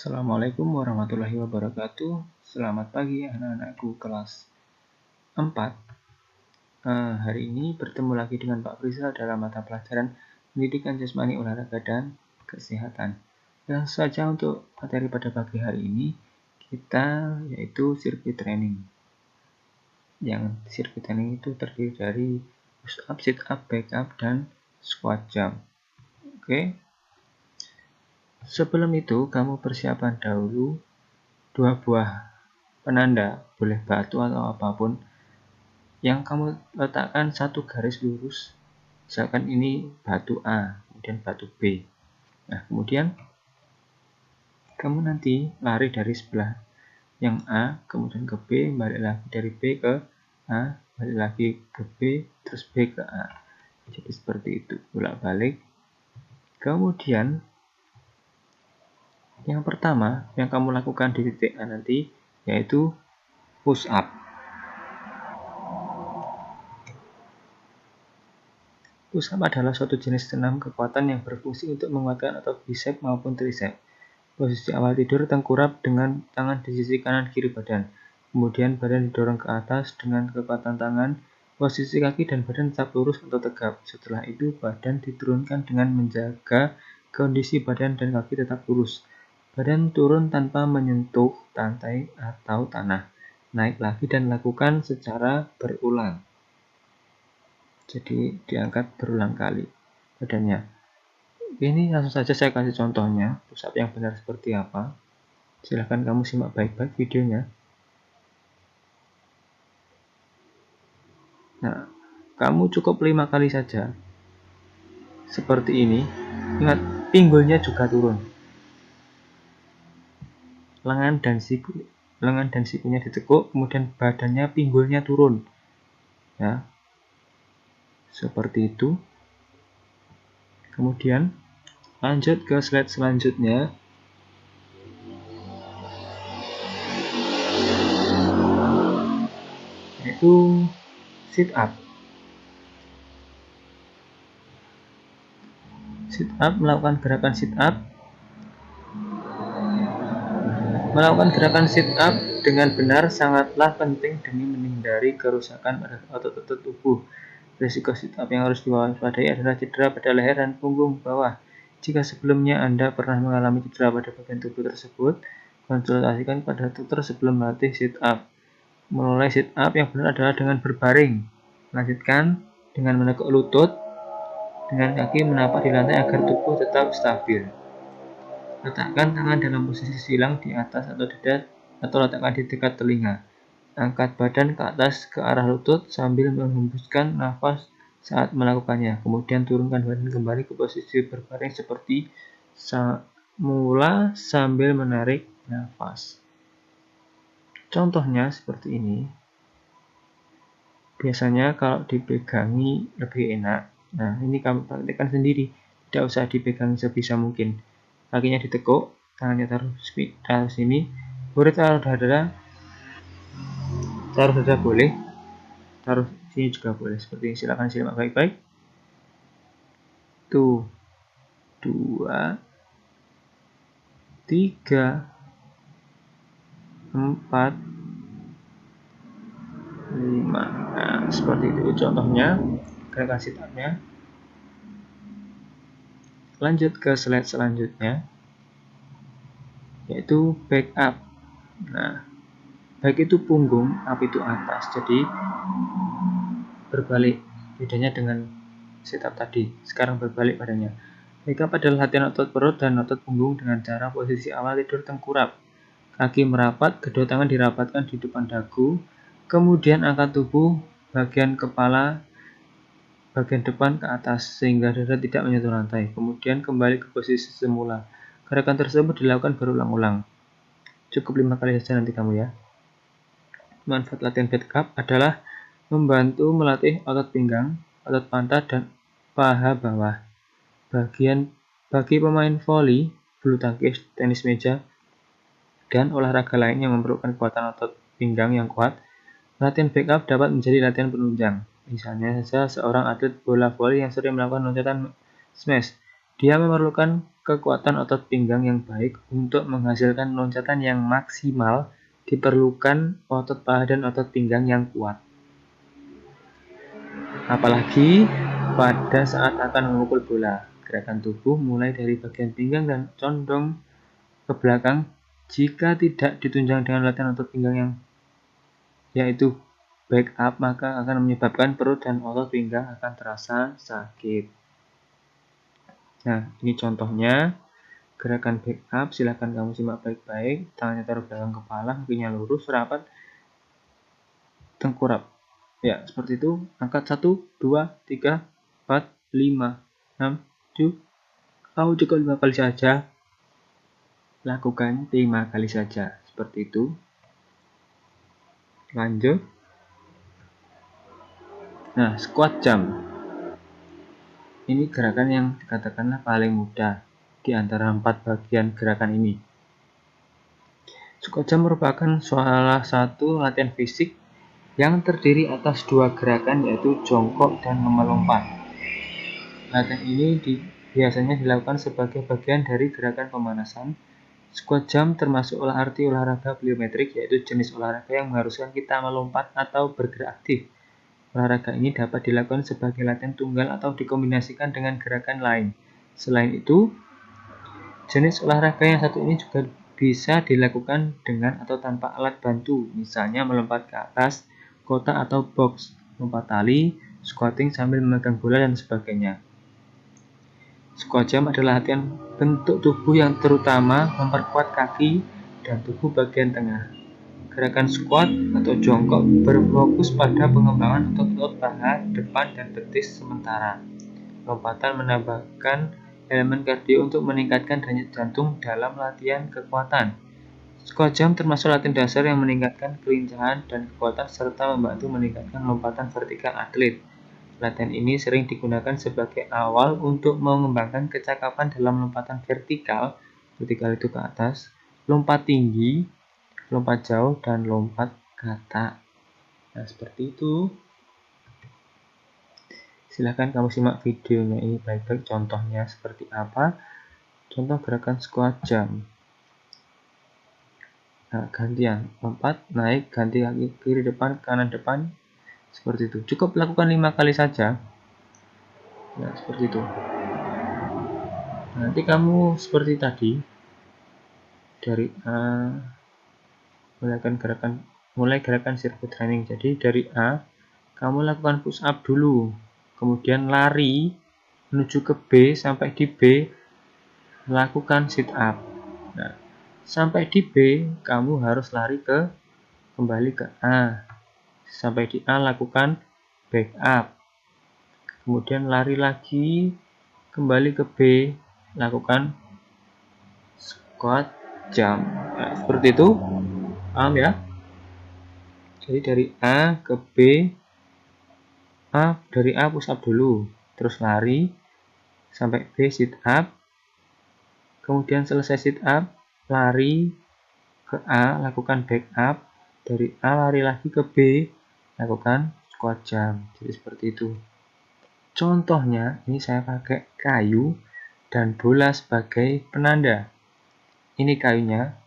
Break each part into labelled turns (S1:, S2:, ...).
S1: Assalamualaikum warahmatullahi wabarakatuh. Selamat pagi anak-anakku kelas 4. Hari ini bertemu lagi dengan Pak Frizal dalam mata pelajaran Pendidikan Jasmani, Olahraga, dan Kesehatan. Langsung saja untuk materi pada pagi hari ini kita yaitu sirkuit training. Yang sirkuit training itu terdiri dari push up, sit up, back up, dan squat jump. Oke. Sebelum itu, kamu persiapkan dahulu 2 buah penanda, boleh batu atau apapun, yang kamu letakkan satu garis lurus. Misalkan ini batu A, kemudian batu B. Nah, kemudian kamu nanti lari dari sebelah yang A, kemudian ke B, balik lagi dari B ke A, balik lagi ke B, terus B ke A. Jadi seperti itu, bolak-balik. Kemudian yang pertama yang kamu lakukan di titik A nanti yaitu push up. Push up adalah suatu jenis senam kekuatan yang berfungsi untuk menguatkan otot bisep maupun trisep. Posisi awal tidur tengkurap dengan tangan di sisi kanan kiri badan. Kemudian badan didorong ke atas dengan kekuatan tangan. Posisi kaki dan badan tetap lurus atau tegap. Setelah itu badan diturunkan dengan menjaga kondisi badan dan kaki tetap lurus. Badan turun tanpa menyentuh lantai atau tanah. Naik lagi dan lakukan secara berulang. Jadi diangkat berulang kali badannya. Ini langsung saja saya kasih contohnya push up yang benar seperti apa. Silahkan kamu simak baik-baik videonya. Nah, kamu cukup 5 kali saja seperti ini. Ingat, pinggulnya juga turun. Lengan dan sikunya ditekuk, kemudian badannya pinggulnya turun. Ya. Seperti itu. Kemudian lanjut ke slide selanjutnya. Yaitu sit up. Sit up, melakukan gerakan sit up. Melakukan gerakan sit up dengan benar sangatlah penting demi menghindari kerusakan pada otot-otot tubuh. Risiko sit up yang harus diwaspadai adalah cedera pada leher dan punggung bawah. Jika sebelumnya Anda pernah mengalami cedera pada bagian tubuh tersebut, konsultasikan pada dokter sebelum melatih sit up. Memulai sit up yang benar adalah dengan berbaring. Lanjutkan dengan menekuk lutut, dengan kaki menapak di lantai agar tubuh tetap stabil. Letakkan tangan dalam posisi silang di atas atau dada atau letakkan di dekat telinga. Angkat badan ke atas ke arah lutut sambil menghembuskan nafas saat melakukannya. Kemudian turunkan badan kembali ke posisi berbaring seperti semula sambil menarik nafas. Contohnya seperti ini. Biasanya kalau dipegangi lebih enak. Nah, ini kamu praktikkan sendiri. Tidak usah dipegang sebisa mungkin. Kakinya ditekuk, tangannya taruh sini, boleh taruh dada boleh, taruh sini juga boleh. Seperti ini, silakan simak baik-baik. 2, 3, 4, 5. Nah, seperti itu contohnya gerakan sit up-nya. Lanjut ke slide selanjutnya, yaitu back up. Nah, back itu punggung, up itu atas. Jadi berbalik, bedanya dengan sit up tadi. Sekarang berbalik badannya. Back up adalah latihan otot perut dan otot punggung dengan cara posisi awal tidur tengkurap. Kaki merapat, kedua tangan dirapatkan di depan dagu. Kemudian angkat tubuh bagian kepala bagian depan ke atas sehingga dada tidak menyentuh lantai. Kemudian kembali ke posisi semula. Gerakan tersebut dilakukan berulang-ulang. Cukup 5 kali saja nanti kamu ya. Manfaat latihan back up adalah membantu melatih otot pinggang, otot pantat, dan paha bawah. Bagi pemain voli, bulu tangkis, tenis meja, dan olahraga lain yang memerlukan kekuatan otot pinggang yang kuat, latihan back up dapat menjadi latihan penunjang. Misalnya saja seorang atlet bola voli yang sering melakukan loncatan smash. Dia memerlukan kekuatan otot pinggang yang baik untuk menghasilkan loncatan yang maksimal. Diperlukan otot paha dan otot pinggang yang kuat. Apalagi pada saat akan memukul bola. Gerakan tubuh mulai dari bagian pinggang dan condong ke belakang. Jika tidak ditunjang dengan latihan otot pinggang yang yaitu back up, maka akan menyebabkan perut dan otot pinggang akan terasa sakit. Nah, ini contohnya gerakan back up. Silahkan kamu simak baik-baik. Tangannya taruh belakang kepala, kakinya lurus, rapat, tengkurap. Ya, seperti itu. Angkat 1, 2, 3, 4, 5, 6, 7. Kamu cukup 5 kali saja. Lakukan 5 kali saja. Seperti itu. Lanjut. Nah, squat jump. Ini gerakan yang dikatakanlah paling mudah di antara 4 bagian gerakan ini. Squat jump merupakan salah satu latihan fisik yang terdiri atas 2 gerakan, yaitu jongkok dan melompat. Latihan ini biasanya dilakukan sebagai bagian dari gerakan pemanasan. Squat jump termasuk olahraga pliometrik, yaitu jenis olahraga yang mengharuskan kita melompat atau bergerak aktif. Olahraga ini dapat dilakukan sebagai latihan tunggal atau dikombinasikan dengan gerakan lain. Selain itu, jenis olahraga yang satu ini juga bisa dilakukan dengan atau tanpa alat bantu, misalnya melompat ke atas kotak atau box, lompat tali, squatting sambil memegang bola, dan sebagainya. Squat jump adalah latihan bentuk tubuh yang terutama memperkuat kaki dan tubuh bagian tengah. Gerakan squat atau jongkok berfokus pada pengembangan otot-otot paha, depan, dan betis sementara. Lompatan menambahkan elemen kardio untuk meningkatkan denyut jantung dalam latihan kekuatan. Squat jump termasuk latihan dasar yang meningkatkan kelincahan dan kekuatan serta membantu meningkatkan lompatan vertikal atlet. Latihan ini sering digunakan sebagai awal untuk mengembangkan kecakapan dalam lompatan vertikal. Vertikal itu ke atas, lompat tinggi, lompat jauh, dan lompat kata. Nah, seperti itu. Silahkan kamu simak videonya ini baik-baik, contohnya seperti apa. Contoh gerakan squat jump. Nah, gantian, lompat, naik, ganti kaki kiri depan, kanan depan, seperti itu. Cukup lakukan 5 kali saja. Nah, seperti itu. Nanti kamu seperti tadi, dari A, mulai gerakan sirkuit training. Jadi dari A, kamu lakukan push up dulu, kemudian lari menuju ke B, sampai di B lakukan sit up. Nah, sampai di B kamu harus lari kembali ke A. Sampai di A lakukan back up. Kemudian lari lagi kembali ke B, lakukan squat jump. Nah, seperti itu. Paham ya? Jadi dari A ke B, dari A push up dulu, terus lari sampai B sit up, kemudian selesai sit up, lari ke A, lakukan back up, dari A lari lagi ke B, lakukan squat jump. Jadi seperti itu. Contohnya, ini saya pakai kayu dan bola sebagai penanda. Ini kayunya,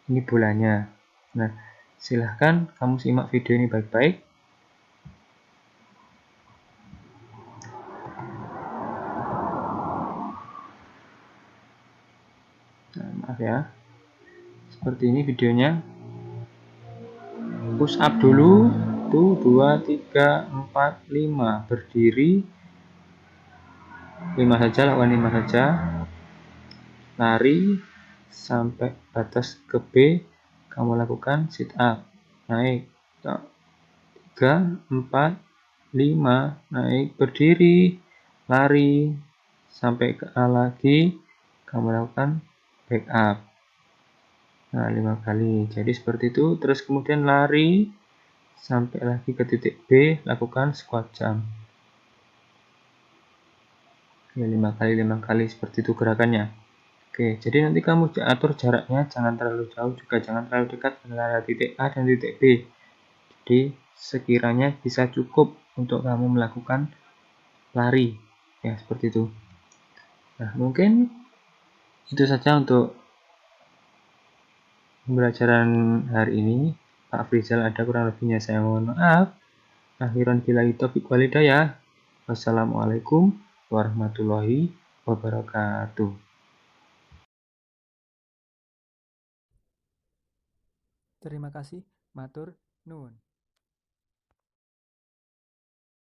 S1: ini bolanya. Nah, silahkan kamu simak video ini baik-baik. Nah, maaf ya. Seperti ini videonya. Push up dulu. 1, 2, 3, 4, 5. Berdiri. 5 saja, lakukan 5 saja. Lari sampai batas ke B, kamu lakukan sit up. Naik. 3, 4, 5. Naik. Berdiri. Lari sampai ke A lagi, kamu lakukan back up. Nah, 5 kali. Jadi seperti itu. Terus kemudian lari sampai lagi ke titik B, lakukan squat jump. Oke, 5 kali seperti itu gerakannya. Oke, jadi nanti kamu atur jaraknya, jangan terlalu jauh, juga jangan terlalu dekat antara titik A dan titik B. Jadi sekiranya bisa cukup untuk kamu melakukan lari. Ya, seperti itu. Nah, mungkin itu saja untuk pembelajaran hari ini. Pak Frizal, ada kurang lebihnya saya mohon maaf. Akhiran billahi taufiq walhidayah. Wassalamualaikum warahmatullahi wabarakatuh.
S2: Terima kasih, matur nuwun.